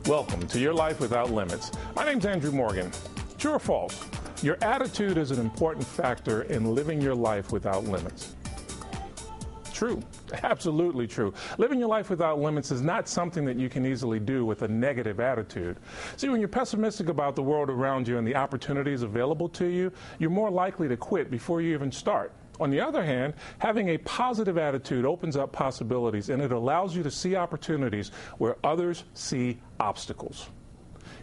Welcome to Your Life Without Limits. My name's Andrew Morgan. True or false? Your attitude is an important factor in living your life without limits. True. Absolutely true. Living your life without limits is not something that you can easily do with a negative attitude. See, when you're pessimistic about the world around you and the opportunities available to you, you're more likely to quit before you even start. On the other hand, having a positive attitude opens up possibilities and it allows you to see opportunities where others see obstacles.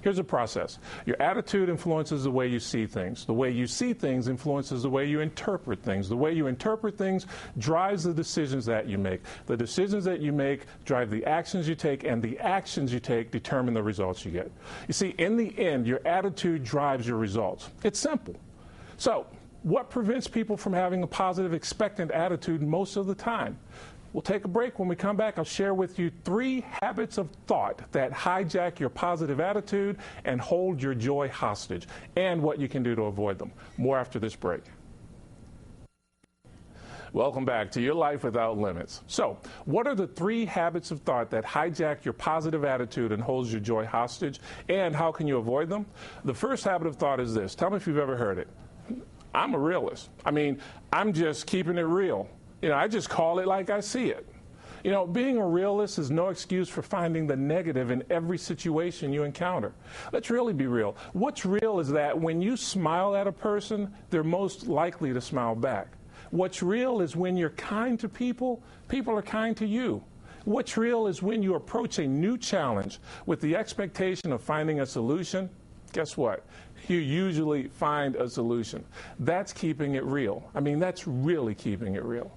Here's the process. Your attitude influences the way you see things. The way you see things influences the way you interpret things. The way you interpret things drives the decisions that you make. The decisions that you make drive the actions you take, and the actions you take determine the results you get. You see, in the end, your attitude drives your results. It's simple. So, what prevents people from having a positive, expectant attitude most of the time? We'll take a break. When we come back, I'll share with you 3 habits of thought that hijack your positive attitude and hold your joy hostage, and what you can do to avoid them. More after this break. Welcome back to Your Life Without Limits. So, what are the 3 habits of thought that hijack your positive attitude and holds your joy hostage, and how can you avoid them? The first habit of thought is this. Tell me if you've ever heard it. I'm a realist. I'm just keeping it real. I just call it like I see it. Being a realist is no excuse for finding the negative in every situation you encounter. Let's really be real. What's real is that when you smile at a person, they're most likely to smile back. What's real is when you're kind to people, people are kind to you. What's real is when you approach a new challenge with the expectation of finding a solution, guess what? You usually find a solution. That's keeping it real. That's really keeping it real.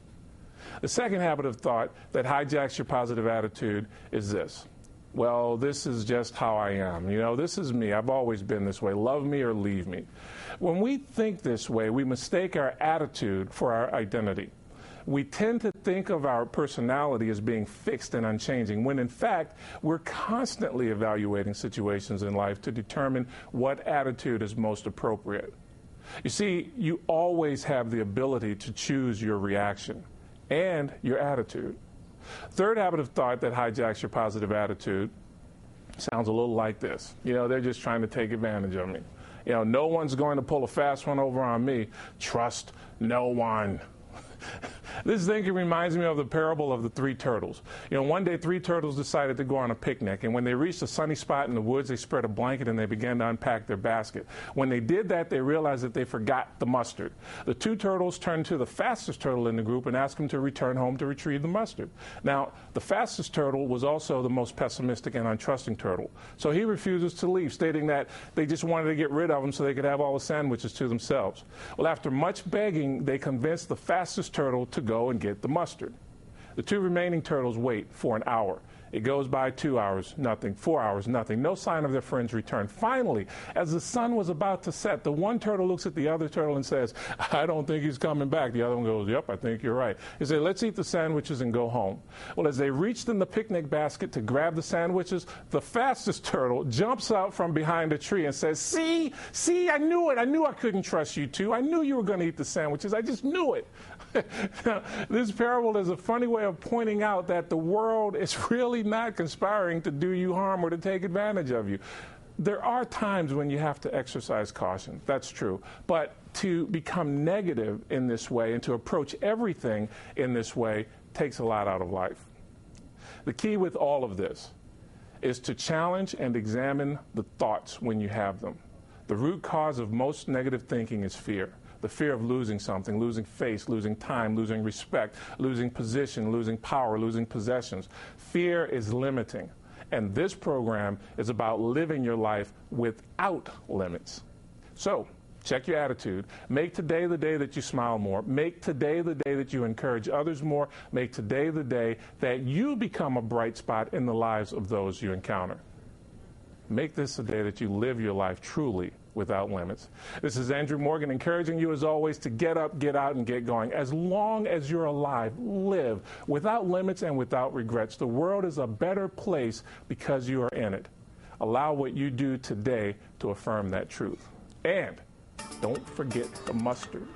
The second habit of thought that hijacks your positive attitude is this. Well, this is just how I am. This is me. I've always been this way. Love me or leave me. When we think this way, we mistake our attitude for our identity. We tend to think of our personality as being fixed and unchanging, when in fact, we're constantly evaluating situations in life to determine what attitude is most appropriate. You see, you always have the ability to choose your reaction and your attitude. Third habit of thought that hijacks your positive attitude sounds a little like this. They're just trying to take advantage of me. No one's going to pull a fast one over on me. Trust no one. This thinking reminds me of the parable of the 3 turtles. One day 3 turtles decided to go on a picnic, and when they reached a sunny spot in the woods, they spread a blanket and they began to unpack their basket. When they did that, they realized that they forgot the mustard. The 2 turtles turned to the fastest turtle in the group and asked him to return home to retrieve the mustard. Now, the fastest turtle was also the most pessimistic and untrusting turtle, so he refuses to leave, stating that they just wanted to get rid of him so they could have all the sandwiches to themselves. Well, after much begging, they convinced the fastest turtle to go and get the mustard. The 2 remaining turtles wait for an hour. It goes by 2 hours, nothing. 4 hours, nothing. No sign of their friend's return. Finally, as the sun was about to set, the one turtle looks at the other turtle and says, I don't think he's coming back. The other one goes, yep, I think you're right. He said, let's eat the sandwiches and go home. Well, as they reached in the picnic basket to grab the sandwiches, the fastest turtle jumps out from behind a tree and says, see, I knew it. I knew I couldn't trust you 2. I knew you were going to eat the sandwiches. I just knew it. Now, this parable is a funny way of pointing out that the world is really not conspiring to do you harm or to take advantage of you. There are times when you have to exercise caution. That's true. But to become negative in this way and to approach everything in this way takes a lot out of life. The key with all of this is to challenge and examine the thoughts when you have them. The root cause of most negative thinking is fear. The fear of losing something, losing face, losing time, losing respect, losing position, losing power, losing possessions. Fear is limiting. And this program is about living your life without limits. So, check your attitude. Make today the day that you smile more. Make today the day that you encourage others more. Make today the day that you become a bright spot in the lives of those you encounter. Make this a day that you live your life truly without limits. This is Andrew Morgan encouraging you as always to get up, get out, and get going. As long as you're alive, live without limits and without regrets. The world is a better place because you are in it. Allow what you do today to affirm that truth. And don't forget the mustard.